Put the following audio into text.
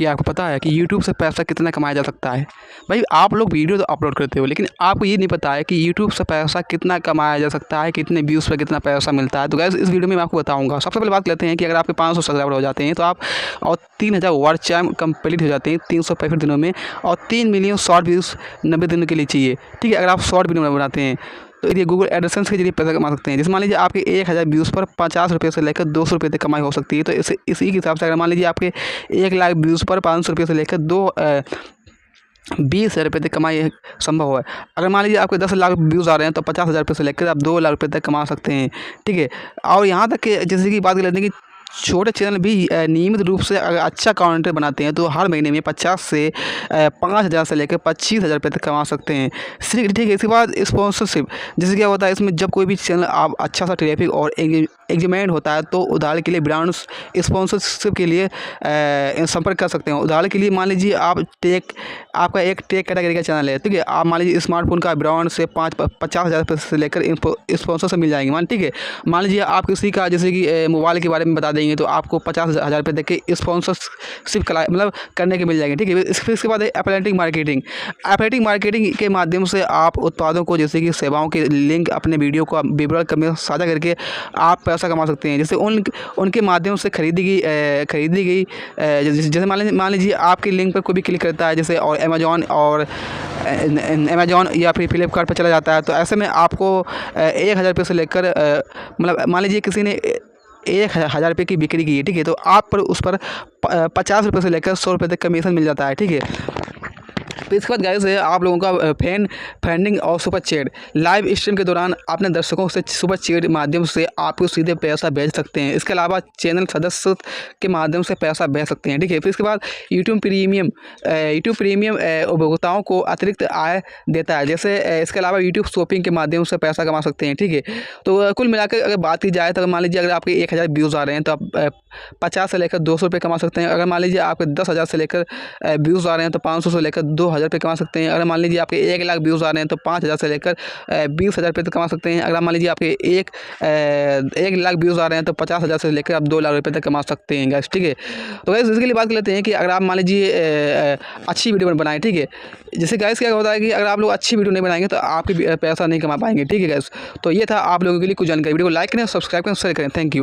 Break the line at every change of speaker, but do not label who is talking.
कि आपको पता है कि यूट्यूब से पैसा कितना कमाया जा सकता है। भाई आप लोग वीडियो तो अपलोड करते हो, लेकिन आपको ये नहीं पता है कि यूट्यूब से पैसा कितना कमाया जा सकता है, कितने व्यूज़ पर कितना पैसा मिलता है। तो गाइस इस वीडियो में मैं आपको बताऊंगा। सबसे पहले बात करते हैं कि अगर आपके 500 सब्सक्राइबर हो जाते हैं तो आप और 3000 वॉच टाइम कंप्लीट हो जाते हैं 365 दिनों में, और 3 मिलियन शॉर्ट व्यूज़ 90 दिनों के लिए चाहिए। ठीक है, अगर आप शॉर्ट वीडियो बनाते हैं तो ये गूगल एडसेंस के जरिए पैसा कमा सकते हैं। जैसे मान लीजिए आपके 1000 व्यूज़ पर 50 रुपये से लेकर 200 रुपये तक कमाई हो सकती है। तो इसी के हिसाब से अगर मान लीजिए आपके 1 लाख व्यूज़ पर 500 रुपये से लेकर 20,000 रुपये तक कमाई संभव है। अगर मान लीजिए आपके 10 लाख व्यूज़ आ रहे हैं तो 50,000 रुपये से लेकर आप 2 लाख रुपये तक कमा सकते हैं। ठीक है, और यहाँ तक कि जैसे कि बात कर लेते हैं कि छोटे चैनल भी नियमित रूप से अगर अच्छा कंटेंट बनाते हैं तो हर महीने में 50 से 5,000 से लेकर 25,000 रुपये तक कमा सकते हैं। ठीक है, इसके बाद स्पॉन्सरशिप, जैसे क्या होता है इसमें जब कोई भी चैनल आप अच्छा सा ट्रैफिक और एंगेजमेंट होता है तो उदाहरण के लिए ब्रांड्स स्पॉन्सरशिप के लिए संपर्क कर सकते हैं। उदाहरण के लिए मान लीजिए आपका एक टेक कैटेगरी का चैनल है। ठीक है, आप मान लीजिए स्मार्टफोन का ब्रांड से 50,000 रुपये से लेकर स्पॉन्सरशिप मिल जाएंगे। ठीक है, मान लीजिए आप किसी का जैसे कि मोबाइल के बारे में बता देंगे तो आपको 50,000 रुपये तक के स्पॉन्सरशिप मतलब करने के मिल जाएंगे। ठीक है, इसके बाद एफिलिएट मार्केटिंग के माध्यम से आप उत्पादों को जैसे कि सेवाओं के लिंक अपने वीडियो को विवरण में साझा करके आप पैसा कमा सकते हैं। जैसे उनके माध्यम से खरीदी गई जैसे मान लीजिए आपके लिंक पर कोई भी क्लिक करता है जैसे, और अमेजॉन या फिर फ्लिपकार्ट पर चला जाता है, तो ऐसे में आपको 1,000 रुपये से लेकर मतलब मान लीजिए किसी ने 1,000 रुपये की बिक्री की है। ठीक है, तो आप पर उस पर 50 रुपये से लेकर 100 रुपये तक कमीशन मिल जाता है। ठीक है, तो इसके बाद गाइस है आप लोगों का फंडिंग और सुपर चैट। लाइव स्ट्रीम के दौरान अपने दर्शकों से सुपर चैट माध्यम से आपको सीधे पैसा भेज सकते हैं। इसके अलावा चैनल सदस्य के माध्यम से पैसा भेज सकते हैं। ठीक है, फिर इसके बाद यूट्यूब प्रीमियम उपभोक्ताओं को अतिरिक्त आय देता है। जैसे इसके अलावा यूट्यूब शॉपिंग के माध्यम से पैसा कमा सकते हैं। ठीक है, तो कुल मिलाकर अगर बात की जाए तो मान लीजिए अगर आपके 1,000 व्यूज़ आ रहे हैं तो आप 50 से लेकर 200 रुपये कमा सकते हैं। अगर मान लीजिए आपके 10,000 से लेकर व्यूज़ आ रहे हैं तो 500 से लेकर 2,000 रुपये कमा सकते हैं। अगर मान लीजिए आपके 1 लाख व्यूज़ आ रहे हैं तो 5,000 से लेकर 20,000 रुपये तक कमा सकते हैं। अगर मान लीजिए आपके 1 लाख व्यूज़ आ रहे हैं तो 50,000 से लेकर आप 2 लाख रुपये तक कमा सकते हैं गैस। ठीक है, तो गैस इसके लिए बात कर लेते हैं कि अगर आप मान लीजिए अच्छी वीडियो बनाएं। ठीक है, जैसे गैस क्या होता है कि अगर आप लोग अच्छी वीडियो नहीं बनाएंगे तो आपकी पैसा नहीं कमा पाएंगे। ठीक है गैस, तो ये था आप लोगों के लिए कुछ जानकारी। वीडियो को लाइक करें, सब्सक्राइब करें, शेयर करें। Thank you.